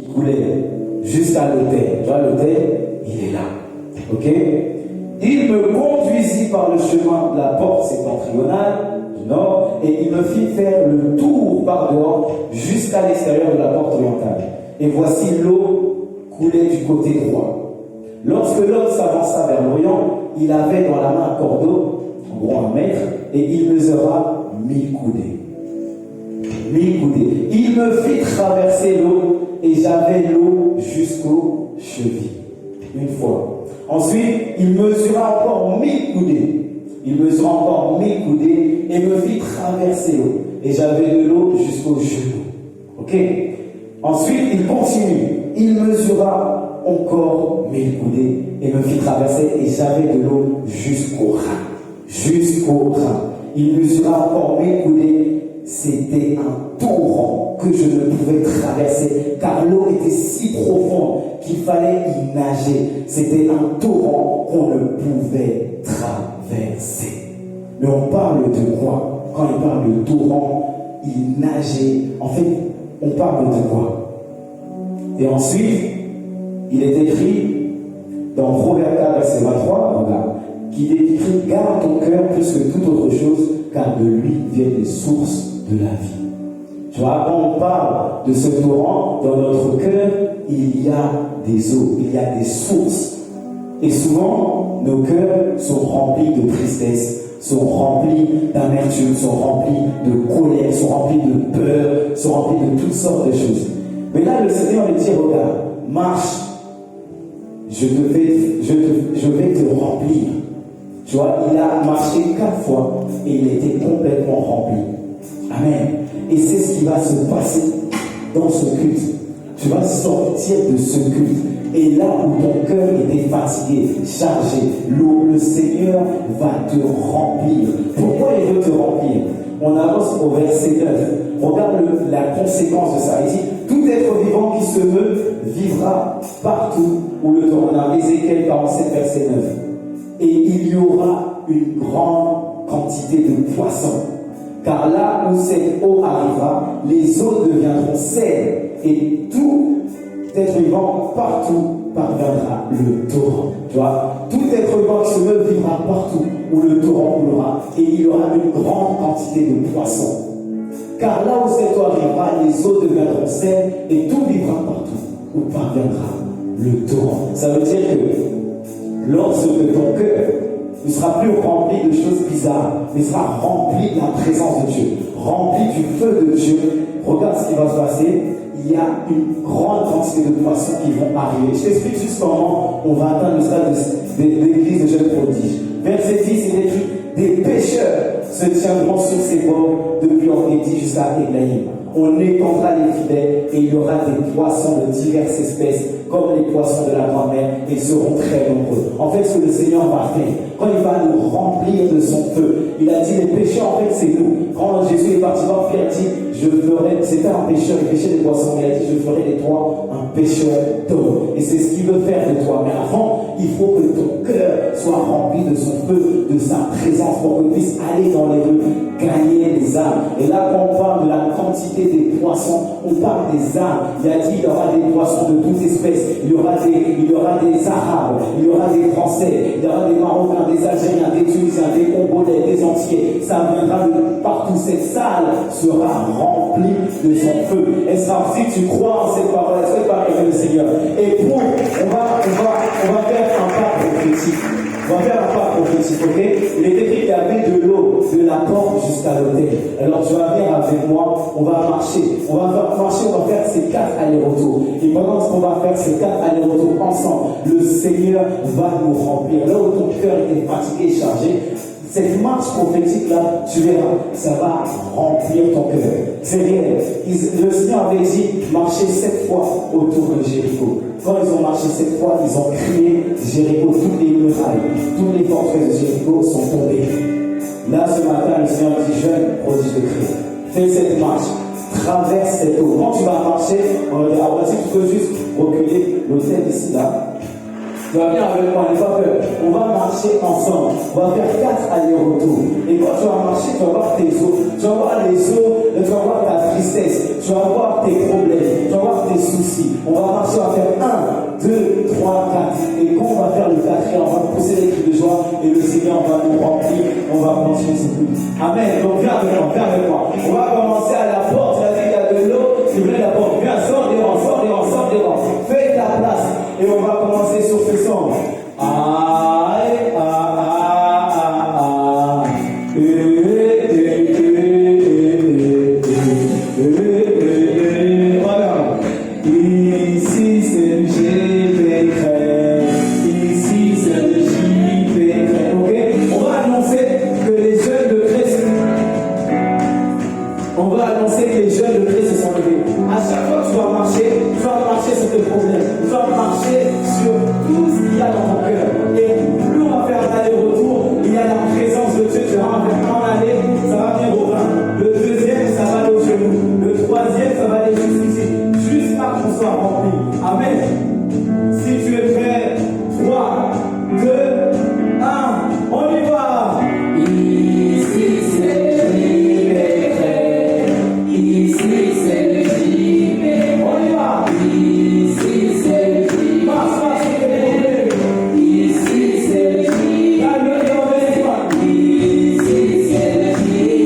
qui coulait jusqu'à l'autel. Tu vois, l'autel, il est là. Ok? Il me conduisit par le chemin de la porte septentrionale du nord et il me fit faire le tour par dehors jusqu'à l'extérieur de la porte orientale. Et voici l'eau coulait du côté droit. Lorsque l'homme s'avança vers l'Orient, il avait dans la main un cordeau, en gros 1 mètre, et il mesura 1000 coudées. 1000 coudées. Il me fit traverser l'eau et j'avais l'eau jusqu'aux chevilles. Une fois. Ensuite, il mesura encore 1000 coudées. Il mesura encore 1000 coudées et me fit traverser l'eau. Et j'avais de l'eau jusqu'aux genoux. Ok? Ensuite, il continue. Il mesura encore 1000 coudées et me fit traverser et j'avais de l'eau jusqu'au rein. Jusqu'au rein. Il mesura encore 1000 coudées. C'était un torrent que je ne pouvais traverser car l'eau était si profonde qu'il fallait y nager. C'était un torrent qu'on ne pouvait traverser. Mais on parle de quoi? Quand il parle de torrent, il nageait. En fait, on parle de quoi? Et ensuite, il est écrit dans Proverbe 4, verset 23, regarde, qui décrit « Garde ton cœur plus que toute autre chose, car de lui viennent les sources de la vie. » Tu vois, quand on parle de ce torrent, dans notre cœur, il y a des eaux, il y a des sources. Et souvent, nos cœurs sont remplis de tristesse, sont remplis d'amertume, sont remplis de colère, sont remplis de peur, sont remplis de toutes sortes de choses. Mais là, le Seigneur lui dit, regarde, marche, je vais te remplir. Tu vois, il a marché 4 fois et il était complètement rempli. Amen. Et c'est ce qui va se passer dans ce culte. Tu vas sortir de ce culte. Et là où ton cœur était fatigué, chargé, le Seigneur va te remplir. Pourquoi il veut te remplir? On avance au verset 9. Regarde la conséquence de ça. Il dit, tout être vivant qui se meut vivra partout où le torrent. On a Ézéchiel 47, verset 9. Et il y aura une grande quantité de poissons. Car là où cette eau arrivera, les eaux deviendront saines et tout être vivant partout parviendra le torrent. Tu vois, tout être vivant qui se meut vivra partout où le torrent coulera et il y aura une grande quantité de poissons. Car là où cette eau arrivera, les eaux deviendront saines et tout vivra partout où parviendra le torrent. Ça veut dire que lorsque ton cœur ne sera plus rempli de choses bizarres, mais sera rempli de la présence de Dieu, rempli du feu de Dieu, regarde ce qui va se passer. Il y a une grande quantité de poissons qui vont arriver. Je t'explique juste comment on va atteindre le stade de l'église de jeunes prodiges. Verset 10, il est écrit, des pêcheurs se tiendront sur ces bords depuis Engedi jusqu'à Eglaïm. On étendra les filets et il y aura des poissons de diverses espèces, comme les poissons de la grande mer, et ils seront très nombreux. En fait, ce que le Seigneur va faire, quand il va nous remplir de son feu, il a dit, les pécheurs, en fait, c'est nous. Quand Jésus est parti voir Pierre, il dit, je ferai, c'était un pêcheur, il pêchait des poissons, il a dit, je ferai de toi un pêcheur d'hommes. Et c'est ce qu'il veut faire de toi. Mais avant, il faut que ton cœur soit rempli de son feu, de sa présence, pour que tu puisses aller dans les rues, gagner des âmes. Et là, quand on parle de la quantité des poissons, on parle des âmes. Il a dit, il y aura des poissons de toutes espèces, il y aura des Arabes, il y aura des Français, il y aura des Marocains, des Algériens, des Tunisiens, des Congolais, des Entiers. Ça viendra de partout. Cette salle sera remplie de son feu. Et ça, si tu crois en cette parole, est-ce que tu vas avec le Seigneur? Et pour, on va faire un pas prophétique. On va faire un pas prophétique, ok? Il est écrit qu'il y avait de l'eau de la porte jusqu'à l'autel. Alors tu vas venir avec moi, on va marcher. On va faire ces 4 allers-retours. Et pendant qu'on va faire ces 4 allers-retours ensemble, le Seigneur va nous remplir. Là où ton cœur est fatigué et chargé, cette marche prophétique-là, tu verras, ça va remplir ton cœur. C'est réel. Le Seigneur avait dit, marchez 7 fois autour de Jéricho. Quand ils ont marché 7 fois, ils ont crié Jéricho, toutes les murailles, toutes les forteresses de Jéricho sont tombées. Là, ce matin, le Seigneur dit, jeune prodige de Christ, fais cette marche, traverse cette eau. Quand tu vas marcher, on va dire, tu peux juste reculer l'autel ici, là. Tu vas venir avec moi, n'aie pas peur. On va marcher ensemble. On va faire 4 allers-retours. Et quand tu vas marcher, tu vas voir tes os. Tu tu vas voir les eaux, tu vas voir ta tristesse, tu vas voir tes problèmes, tu vas voir tes soucis. On va marcher, on va faire 1, 2, 3, 4. Et quand on va faire le 4, on va pousser les cris de joie et le Seigneur va nous remplir, on va continuer ce culte. Amen. Donc viens avec moi, viens avec moi. On va commencer à la porte, il y a de l'eau, c'est vrai la porte. Viens, sors des rangs, sors des rangs, sors des rangs. Fais ta place et on va commencer sur ce son. Ici c'est le JPK, ici c'est le JPK, ok? On va annoncer que les jeunes de Christ, se sont levés. À chaque fois que tu vas marcher sur tes problèmes, tu vas marcher sur tout ce qu'il y a dans ton cœur. Et plus on va faire un aller-retour, il y a la présence de Dieu, tu vas faire un aller, ça va venir au rein. Le deuxième, ça va aller au genou. Le troisième, ça va aller jusqu'ici. Jusqu'à qu'on soit rempli. Amen. Si tu es prêt, 3, 2, 1, on y va. Ici c'est le JPK, ici c'est le JPK, on y va. Ici c'est le JPK, ici c'est le JPK, ici c'est le JPK.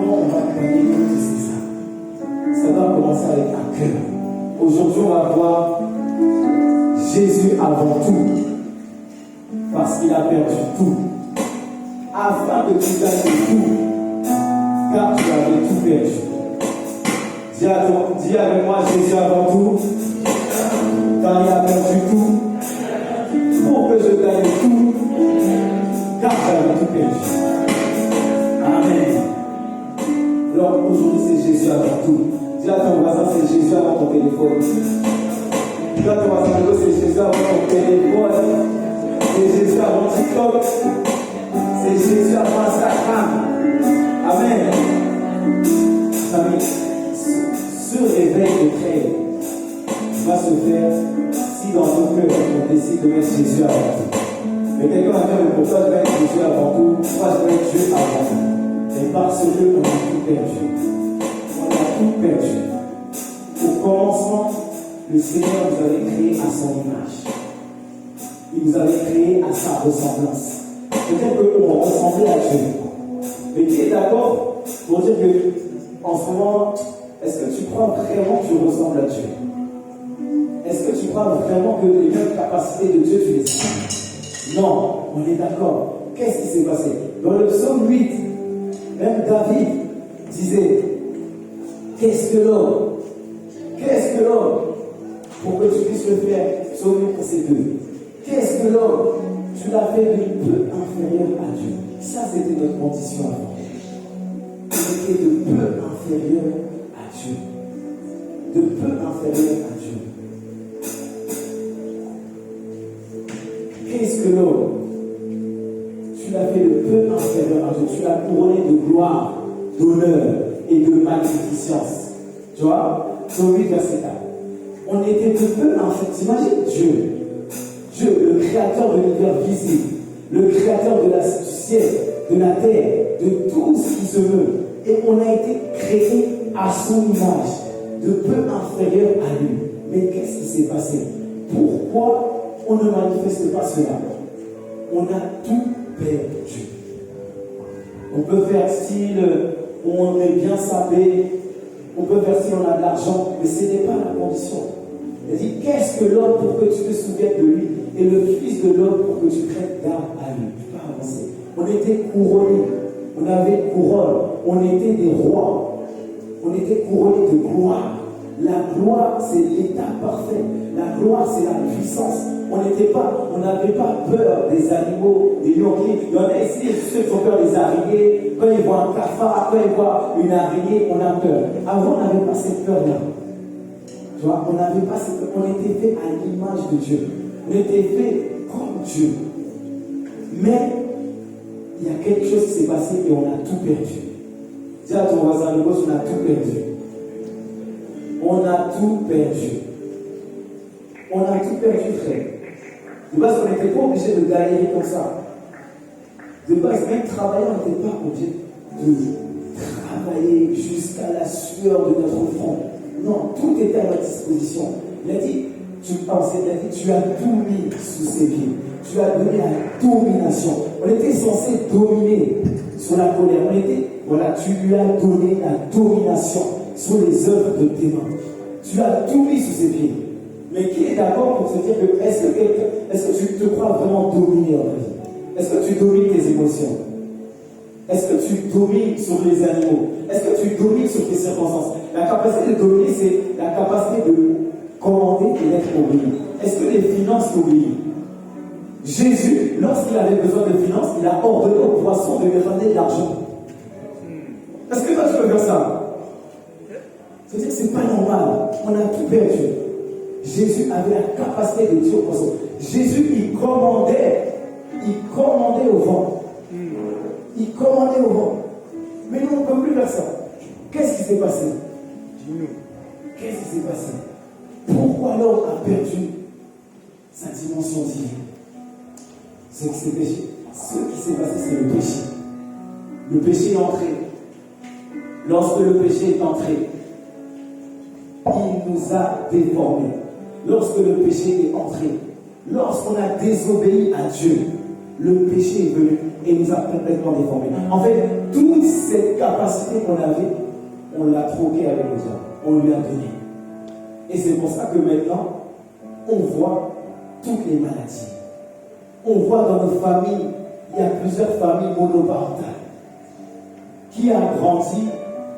comment on va gagner c'est ça. Ça doit commencer avec un cœur. Aujourd'hui, on va voir Jésus avant tout, parce qu'il a perdu tout, afin que tu gagnes tout, car tu avais tout perdu. Dis avec moi, Jésus avant tout, car il a perdu tout, pour que je gagne tout, car j'avais tout perdu. Amen. Alors aujourd'hui, c'est Jésus avant tout. Dis à ton voisin, c'est Jésus avant ton téléphone. Dis à ton voisin, c'est Jésus avant ton téléphone. C'est Jésus avant TikTok. C'est Jésus avant Instagram. Amen. Amen. Ce réveil de prière va se faire si dans nos cœurs on décide de mettre Jésus avant tout. Mais quelqu'un va dire, pour toi je vais mettre Jésus avant tout, moi je vais mettre Dieu avant tout. Et parce que on a tout perdu. On a tout perdu. Au commencement, le Seigneur nous avait créé à son image. Il nous avait créé à sa ressemblance. Peut-être qu'on ressemblait à Dieu. Mais qui est d'accord pour dire que, en ce moment, est-ce que tu crois vraiment que tu ressembles à Dieu? Est-ce que tu crois vraiment que les mêmes capacités de Dieu, tu les as? Non, on est d'accord. Qu'est-ce qui s'est passé? Dans le psaume 8, même David disait, qu'est-ce que l'homme? Qu'est-ce que l'homme? Pour que tu puisses le faire, psaume 8, verset 2. Qu'est-ce que l'homme? Tu l'as fait de peu inférieur à Dieu. Ça, c'était notre condition avant. On était de peu inférieur à Dieu. De peu inférieur à Dieu. Qu'est-ce que l'homme? Tu l'as fait de peu inférieur à Dieu. Tu l'as couronné de gloire, d'honneur et de magnificence. Tu vois? Psaume 8, verset 4. On était de peu inférieur. T'imagines Dieu? Dieu, le créateur de l'univers visible, le créateur de du ciel, de la terre, de tout ce qui se meut. Et on a été créé à son image, de peu inférieur à lui. Mais qu'est-ce qui s'est passé? Pourquoi on ne manifeste pas cela? On a tout perdu. On peut faire style, on est bien sapé, on peut faire style, on a de l'argent, mais ce n'est pas la condition. Il dit, qu'est-ce que l'homme pour que tu te souviennes de lui, et le Fils de l'homme pour que tu prennes garde à lui? Tu peux avancer. On était couronnés, on avait couronne, on était des rois, on était couronnés de gloire. La gloire, c'est l'état parfait. La gloire, c'est la puissance. On n'avait pas peur des animaux, des lions. Il y en a ici, ceux qui ont peur des araignées. Quand ils voient un cafard, quand ils voient une araignée, on a peur. Avant, on n'avait pas cette peur-là. Tu vois, on n'avait pas cette peur. On était fait à l'image de Dieu. On était fait comme Dieu. Mais, il y a quelque chose qui s'est passé et on a tout perdu. Dis à ton voisin, le boss, on a tout perdu. On a tout perdu. On a tout perdu, frère. De base, on n'était pas obligé de galérer comme ça. De base, même travailler, on n'était pas obligé de travailler jusqu'à la sueur de notre front. Non, tout était à notre disposition. Il a dit, tu as tout mis sous ses pieds. Tu as donné la domination. On était censé dominer sur la colère. Tu lui as donné la domination sur les œuvres de tes mains. Tu as tout mis sous ses pieds. Mais qui est d'accord pour se dire que est-ce que tu te crois vraiment dominer en vie? Est-ce que tu domines tes émotions? Est-ce que tu domines sur les animaux? Est-ce que tu domines sur tes circonstances? La capacité de dominer, c'est la capacité de commander et d'être obéi. Est-ce que les finances t'obéissent? Jésus, lorsqu'il avait besoin de finances, il a ordonné aux poissons de lui ramener de l'argent. Est-ce que toi tu peux faire ça? C'est-à-dire que c'est pas normal. On a tout perdu. Jésus avait la capacité de dire aux poissons. Jésus, il commandait au vent. Il commandait au vent. Mais nous, on ne peut plus faire ça. Qu'est-ce qui s'est passé? Dis-nous. Qu'est-ce qui s'est passé? Pourquoi l'homme a perdu sa dimension divine? C'est que c'est péché. Ce qui s'est passé, c'est le péché. Le péché est entré. Lorsque le péché est entré, il nous a déformés. Lorsque le péché est entré, lorsqu'on a désobéi à Dieu, le péché est venu et nous a complètement déformés. En fait, toute cette capacité qu'on avait, on l'a troquée avec le diable. On lui a donné. Et c'est pour ça que maintenant, on voit toutes les maladies. On voit dans nos familles, il y a plusieurs familles monoparentales. Qui a grandi,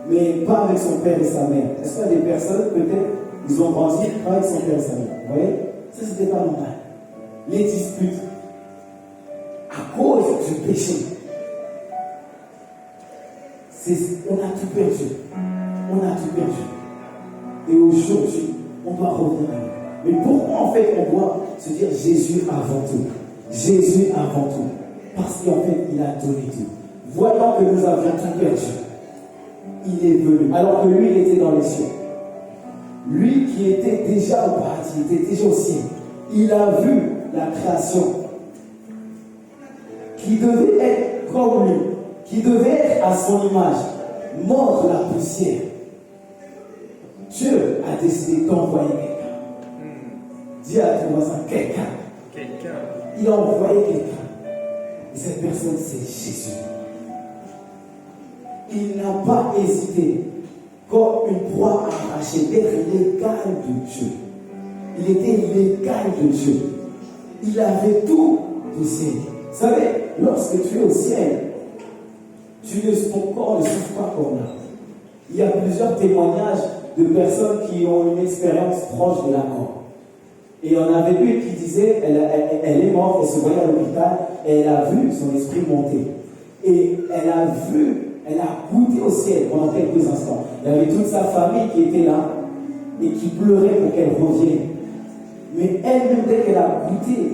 mais pas avec son père et sa mère. Est-ce qu'il y a des personnes, peut-être, ils ont grandi pas avec son père et sa mère. Vous voyez? Ça, c'était pas normal. Les disputes, à cause du péché. On a tout perdu. On a tout perdu. Et aujourd'hui, on doit revenir à lui. Mais pourquoi en fait on doit se dire Jésus avant tout? Jésus avant tout. Parce qu'en fait, il a donné tout. Voyant que nous avions tout perdu, il est venu. Alors que lui, il était dans les cieux. Lui qui était déjà au paradis, il était déjà au ciel. Il a vu la création qui devait être comme lui, qui devait être à son image, mort de la poussière. Dieu a décidé d'envoyer quelqu'un. Dis à ton voisin, quelqu'un. Il a envoyé quelqu'un. Et cette personne, c'est Jésus. Il n'a pas hésité, comme une proie arrachée, d'être l'égal de Dieu. Il était l'égal de Dieu. Il avait tout du ciel. Vous savez, lorsque tu es au ciel, ton corps ne souffre pas comme là. Il y a plusieurs témoignages de personnes qui ont une expérience proche de la mort. Et on avait une qui disait, elle est morte, elle se voyait à l'hôpital, et elle a vu son esprit monter. Et elle a goûté au ciel pendant quelques instants. Il y avait toute sa famille qui était là, et qui pleurait pour qu'elle revienne. Mais elle-même, dès qu'elle a goûté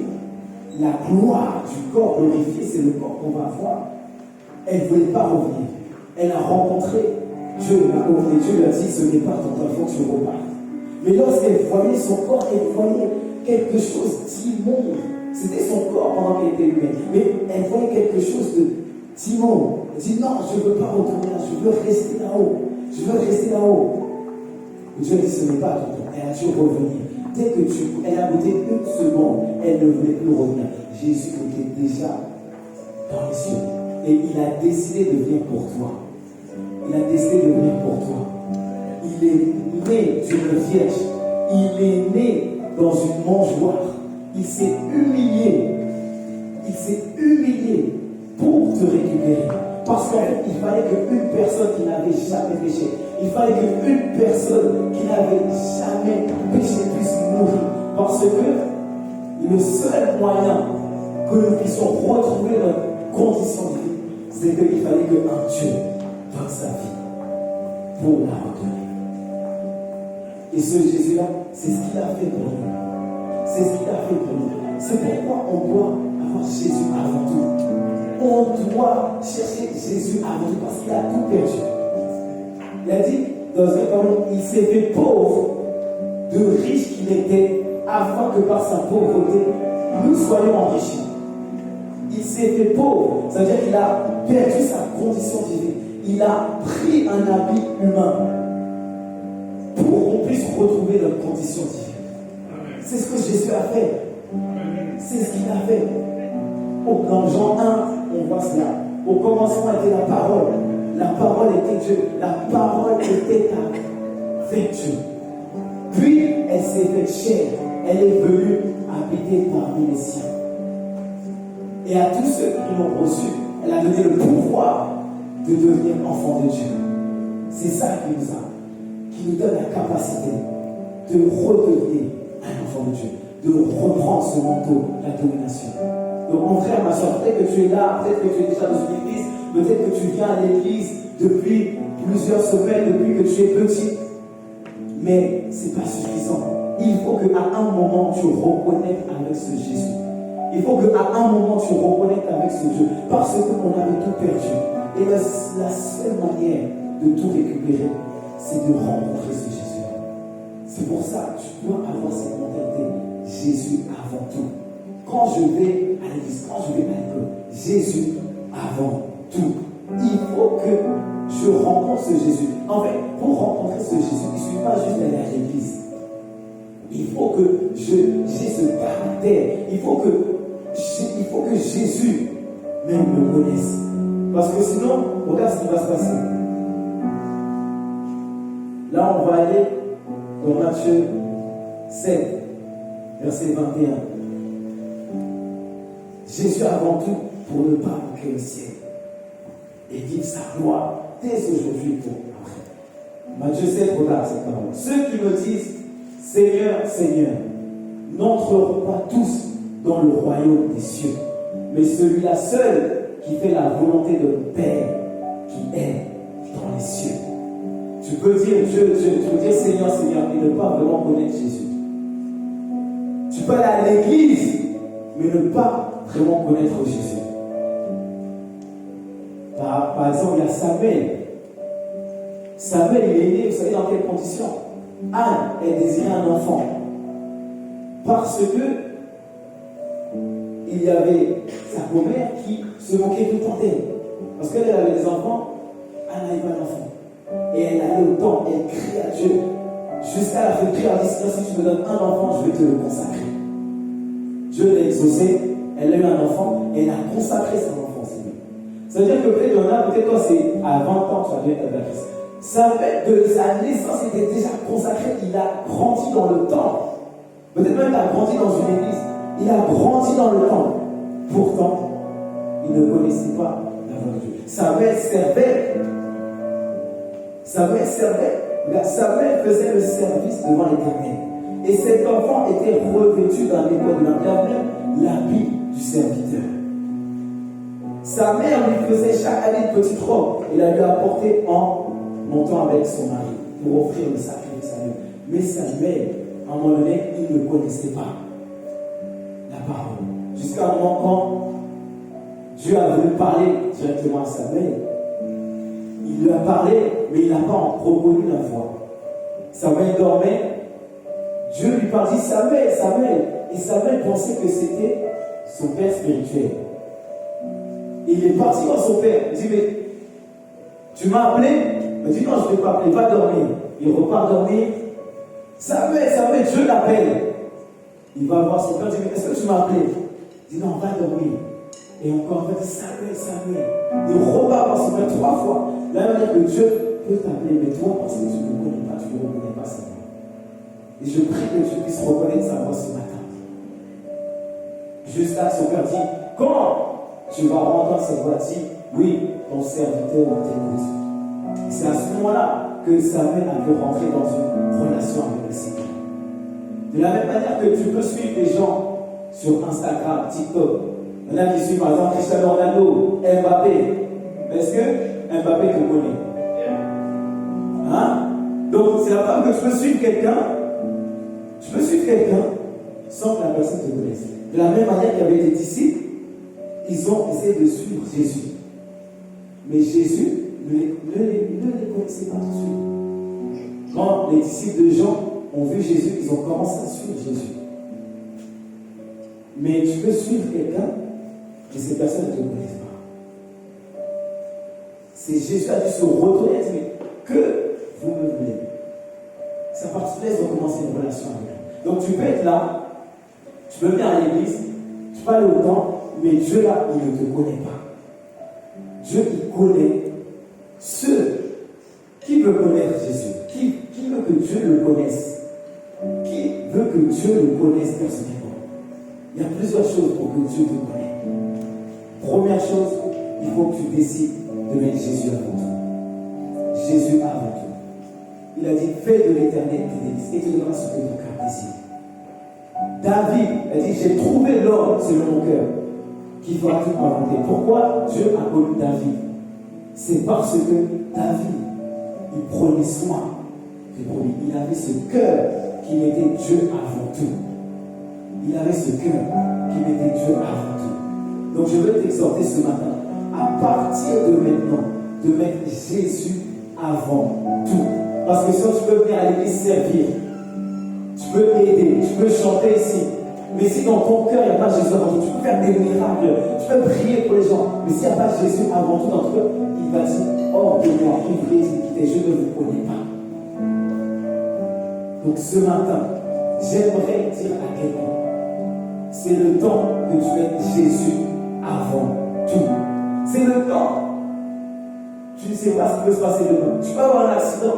la gloire du corps glorifié, c'est le corps qu'on va voir, elle ne voulait pas revenir. Elle a rencontré Dieu, et Dieu lui a dit, ce n'est pas ton temps, il faut que tu repartes. Mais lorsqu'elle voyait son corps, elle voyait quelque chose d'immonde. C'était son corps pendant qu'elle était humaine. Mais elle voyait quelque chose d'immonde. Elle dit, non, je ne veux pas retourner là, je veux rester là-haut. Je veux rester là-haut. Dieu a dit, ce n'est pas ton temps. Elle a dû revenir. Dès que elle a goûté une seconde, elle ne voulait plus revenir. Jésus était déjà dans les cieux. Et il a décidé de venir pour toi. Il a décidé de venir pour toi. Il est né d'une vierge. Il est né dans une mangeoire. Il s'est humilié. Il s'est humilié pour te récupérer. Parce qu'en fait, il fallait qu'une personne qui n'avait jamais péché, il fallait qu'une personne qui n'avait jamais péché puisse mourir. Parce que le seul moyen que nous puissions retrouver notre condition de vie, c'est qu'il fallait qu'un Dieu donne sa vie pour la redonner. Et ce Jésus-là, c'est ce qu'il a fait pour nous. C'est ce qu'il a fait pour nous. C'est pourquoi on doit avoir Jésus avant tout. On doit chercher Jésus avant tout parce qu'il a tout perdu. Il a dit, dans un parole, il s'est fait pauvre de riche qu'il était afin que par sa pauvreté, nous soyons enrichis. Il s'est fait pauvre, c'est-à-dire qu'il a perdu sa condition divine. Il a pris un habit humain pour qu'on puisse retrouver notre condition divine. C'est ce que Jésus a fait. C'est ce qu'il a fait. Dans Jean 1, on voit cela. Au commencement était la parole. La parole était Dieu. La parole était avec Dieu. Puis, elle s'est faite chair. Elle est venue habiter parmi les siens. Et à tous ceux qui l'ont reçu, elle a donné le pouvoir de devenir enfant de Dieu. C'est ça qui nous donne la capacité de redevenir un enfant de Dieu, de reprendre ce manteau, la domination. Donc mon frère, ma soeur, peut-être que tu es là, peut-être que tu es déjà dans une église, peut-être que tu viens à l'église depuis plusieurs semaines, depuis que tu es petit, mais ce n'est pas suffisant. Il faut qu'à un moment tu reconnectes avec ce Jésus. Il faut qu'à un moment tu reconnectes avec ce Dieu, parce qu'on avait tout perdu. Et la seule manière de tout récupérer, c'est de rencontrer ce Jésus. C'est pour ça que tu dois avoir cette mentalité. Jésus avant tout. Quand je vais à l'église, quand je vais à l'école, Jésus avant tout. Il faut que je rencontre ce Jésus. En fait, pour rencontrer ce Jésus, il ne suffit pas juste d'aller à l'église. Il faut que j'ai ce caractère. Il faut que Jésus mais ils me connaissent. Parce que sinon, regarde ce qui va se passer. Là, on va aller dans Matthieu 7, verset 21. Jésus avant tout pour ne pas manquer le ciel et vivre sa gloire dès aujourd'hui pour après. Matthieu 7, regarde cette parole. Ceux qui me disent Seigneur, Seigneur, n'entreront pas tous dans le royaume des cieux, mais celui-là seul qui fait la volonté de mon Père qui est dans les cieux. Tu peux dire Dieu, tu peux dire Seigneur, Seigneur, et ne pas vraiment connaître Jésus. Tu peux aller à l'église, mais ne pas vraiment connaître Jésus. Par exemple, il y a Samuel. Samuel, il est né, vous savez dans quelles conditions? Anne, elle désirait un enfant. Parce que il y avait sa commère qui se moquait tout le temps d'elle. Parce qu'elle avait des enfants, Anne n'avait pas d'enfant. Et elle allait au temple, elle criait à Dieu. Jusqu'à la fin de prière, elle dit Seigneur, si tu me donnes un enfant, je vais te le consacrer. Dieu l'a exaucé, elle a eu un enfant, et elle a consacré son enfant. Ça veut dire que peut-être il y en a, peut-être toi c'est à 20 ans tu as déjà été à la Christ. Ça fait de sa naissance, il était déjà consacré, il a grandi dans le temple. Peut-être même il a grandi dans une église. Il a grandi dans le temple. Pourtant, il ne connaissait pas la voix de Dieu. Samuel faisait le service devant l'Éternel. Et cet enfant était revêtu d'un école de même l'habit du serviteur. Sa mère lui faisait chaque année une petite robe et la lui apportait en montant avec son mari pour offrir le sacrifice à Dieu. Mais Samuel, à un moment donné, il ne connaissait pas la parole. Jusqu'à un moment quand Dieu a voulu parler directement à Samuel, il lui a parlé, mais il n'a pas reconnu la voix. Samuel dormait, Dieu lui parle, dit Samuel, Samuel. Et Samuel pensait que c'était son père spirituel. Il est parti voir son père. Il dit, mais tu m'as appelé? Il dit, non, je ne vais pas appeler, va dormir. Il repart dormir. Samuel, Samuel, Dieu l'appelle. Il va voir son père, il dit, mais est-ce que tu m'as appelé? Il dit, non, va dormir. Et encore, il va dire, Samuel, Samuel. Il repart voir son père 3 fois. Là, il va dire que Dieu peut t'appeler, mais toi, parce que tu ne me connais pas, tu ne reconnais pas sa voix. Et je prie que tu puisses reconnaître sa voix ce matin. Juste là, son père dit, quand tu vas entendre cette voix, dit, oui, ton serviteur t'écoute. C'est à ce moment-là que Samuel a pu rentrer dans une relation avec le Seigneur. De la même manière que tu peux suivre des gens sur Instagram, TikTok. Il y en a qui suivent par exemple Cristiano Ronaldo, Mbappé. Est-ce que Mbappé te connaît? Hein? Donc c'est la preuve que tu peux suivre quelqu'un. Tu peux suivre quelqu'un sans que la personne te connaisse. De la même manière qu'il y avait des disciples, ils ont essayé de suivre Jésus. Mais Jésus ne les connaissait pas tout de suite. Quand les disciples de Jean ont vu Jésus, ils ont commencé à suivre Jésus. Mais tu peux suivre quelqu'un et ces personnes ne te connaissent pas. C'est Jésus a dû se retourner et dire que vous me voulez. C'est à partir de là qu'ils ont commencé une relation avec lui. Donc tu peux être là, tu peux venir à l'église, tu peux aller au temple, mais Dieu là, il ne te connaît pas. Dieu, il connaît ceux qui veulent connaître Jésus, qui veut que Dieu le connaisse, qui veut que Dieu le connaisse personnellement. Il y a plusieurs choses pour que Dieu te connaisse. Première chose, il faut que tu décides de mettre Jésus avant tout. Jésus avant tout. Il a dit, fais de l'éternel tes délices et te donnera ce que ton cœur désire. David a dit, j'ai trouvé l'homme selon mon cœur qui fera tout inventer. Pourquoi Dieu a connu David? C'est parce que David, il prenait soin des brebis. Il avait ce cœur qui mettait Dieu avant tout. Il avait ce cœur qui mettait Dieu avant tout. Donc je veux t'exhorter ce matin, à partir de maintenant, de mettre Jésus avant tout. Parce que sinon tu peux venir à l'église servir, tu peux aider, tu peux chanter ici. Mais si dans ton cœur il n'y a pas Jésus avant tout, tu peux faire des miracles, tu peux prier pour les gens. Mais s'il n'y a pas Jésus avant tout dans ton cœur, il va dire, hors de moi, ivrier, je ne vous connais pas. Donc ce matin, j'aimerais dire à quelqu'un, c'est le temps que tu mettes Jésus avant tout. C'est le temps. Tu ne sais pas ce qui peut se passer demain. Tu peux avoir un accident.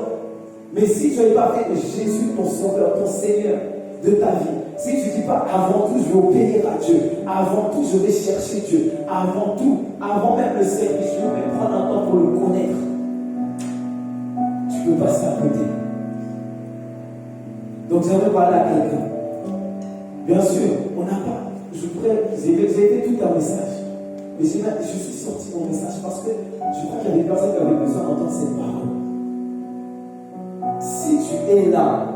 Mais si tu n'avais pas fait de Jésus ton sauveur, ton Seigneur de ta vie, si tu ne dis pas avant tout je vais obéir à Dieu, avant tout je vais chercher Dieu, avant tout, avant même le service, je vais prendre un temps pour le connaître, tu peux passer à côté. Donc j'aimerais parler à quelqu'un. Bien sûr, on n'a pas. J'ai fait tout un message. Mais je suis sorti mon message parce que je crois qu'il y a des personnes qui avaient besoin d'entendre cette parole. Si tu es là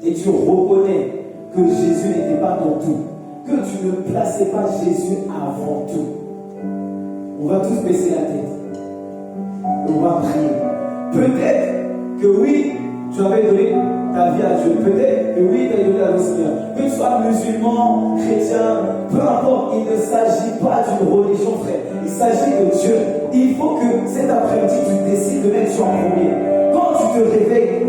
et tu reconnais que Jésus n'était pas ton tout, que tu ne plaçais pas Jésus avant tout, on va tous baisser la tête. On va prier. Peut-être que oui, tu avais donné ta vie à Dieu. Peut-être que oui, tu as donné ta vie au Seigneur. Que tu sois musulman, chrétien, peu importe, il ne s'agit pas d'une religion, frère. Il s'agit de Dieu. Il faut que cet après-midi, tu décides de mettre Dieu en premier. Quand tu te réveilles,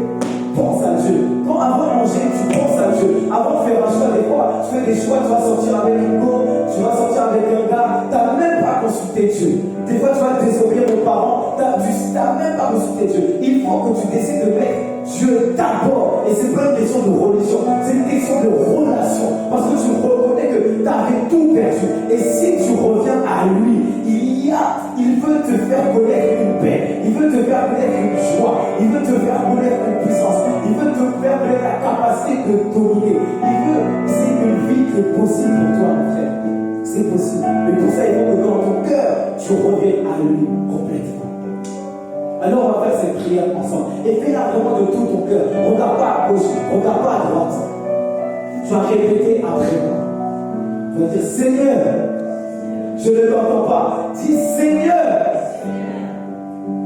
pense à Dieu. Quand avant de manger, tu penses à Dieu. Avant de faire un choix, des fois, tu fais des choix, tu vas sortir avec une go, tu vas sortir avec un gars, tu n'as même pas consulté Dieu. Des fois, tu vas désobéir aux parents, tu n'as même pas consulté Dieu. Il faut que tu décides de mettre Dieu d'abord. Et ce n'est pas une question de religion, c'est une question de relation. Parce que tu reconnais que tu avais tout perdu. Et si tu reviens à lui, il veut te faire connaître une paix, il veut te faire connaître une joie, il veut te faire connaître une puissance, il veut te faire connaître la capacité de dominer. C'est une vie qui est possible pour toi, mon frère. C'est possible. Mais pour ça, il faut que dans ton cœur, tu reviennes à lui complètement. Alors on va faire cette prière ensemble. Et fais-la vraiment de tout ton cœur. Regarde pas à gauche, regarde pas à droite. Tu vas répéter après moi. Tu vas dire, Seigneur, je ne t'entends pas. Dis, Seigneur,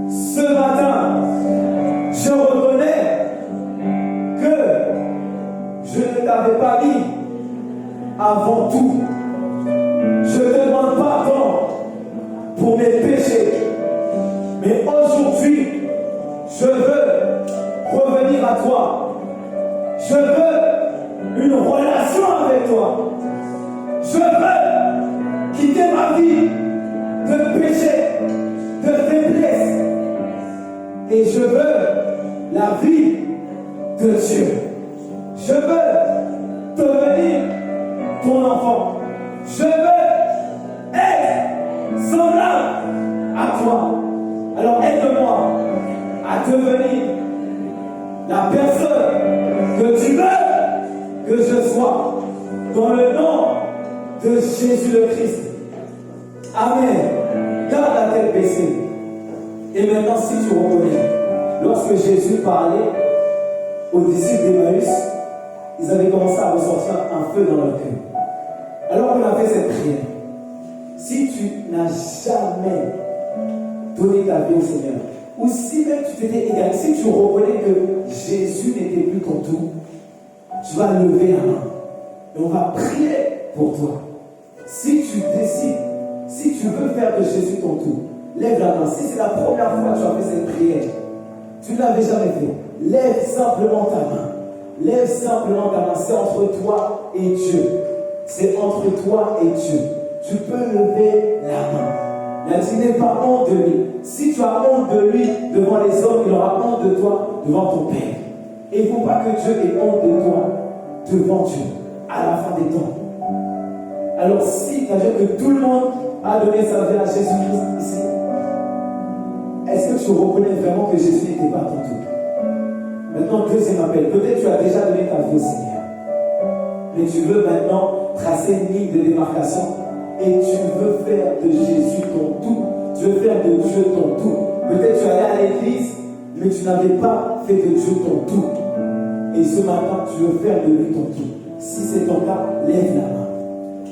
ce matin, je reconnais que je ne t'avais pas mis avant tout. Je ne te demande pardon pour mes péchés. Mais aujourd'hui, je veux revenir à toi. Je veux une relation avec toi. Je veux quitter ma vie de péché, de faiblesse. Et je veux la vie de Dieu. Je veux devenir ton enfant. Je veux être semblable à toi. Alors aide-moi à devenir la personne que tu veux que je sois. Dans le nom de Jésus le Christ. Amen. Garde la tête baissée. Et maintenant, si tu reconnais, lorsque Jésus parlait aux disciples d'Emmaüs, ils avaient commencé à ressortir un feu dans leur cœur. Alors qu'on a fait cette prière, si tu n'as jamais donné ta vie au Seigneur, ou si même tu t'étais égaré, si tu reconnais que Jésus n'était plus ton tout, tu vas lever la main et on va prier pour toi. Si tu décides, si tu veux faire de Jésus ton tout, lève la main. Si c'est la première fois que tu as fait cette prière, tu ne l'avais jamais fait, lève simplement ta main. Lève simplement ta main. C'est entre toi et Dieu. C'est entre toi et Dieu. Tu peux lever la main. Mais tu n'es pas honte de lui. Si tu as honte de lui devant les hommes, il aura honte de toi devant ton Père. Et il ne faut pas que Dieu ait honte de toi devant Dieu à la fin des temps. Alors si, c'est-à-dire que tout le monde a donné sa vie à Jésus-Christ ici, est-ce que tu reconnais vraiment que Jésus n'était pas ton tout? Maintenant, deuxième appel. Peut-être tu as déjà donné ta vie au Seigneur. Mais tu veux maintenant tracer une ligne de démarcation et tu veux faire de Jésus ton tout. Tu veux faire de Dieu ton tout. Peut-être tu es allé à l'église, mais tu n'avais pas fait de Dieu ton tout. Et ce matin, tu veux faire de lui ton tout. Si c'est ton cas, lève la main.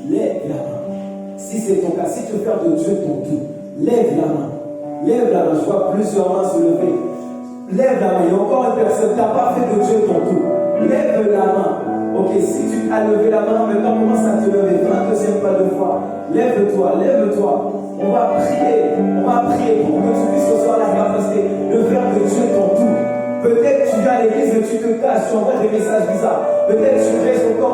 Lève la main. Si c'est ton cas, si tu veux faire de Dieu ton tout, lève la main. Lève la main. Je vois plusieurs mains se lever. Lève la main. Il y a encore une personne. Tu n'as pas fait de Dieu ton tout. Lève la main. Ok, si tu as levé la main, maintenant commence à te lever. 22e pas de fois. Lève-toi, lève-toi. On va prier pour que tu puisses recevoir la capacité de faire de Dieu ton tout. Peut-être tu viens à l'église et tu te caches, tu envoies des messages bizarres. Peut-être tu restes encore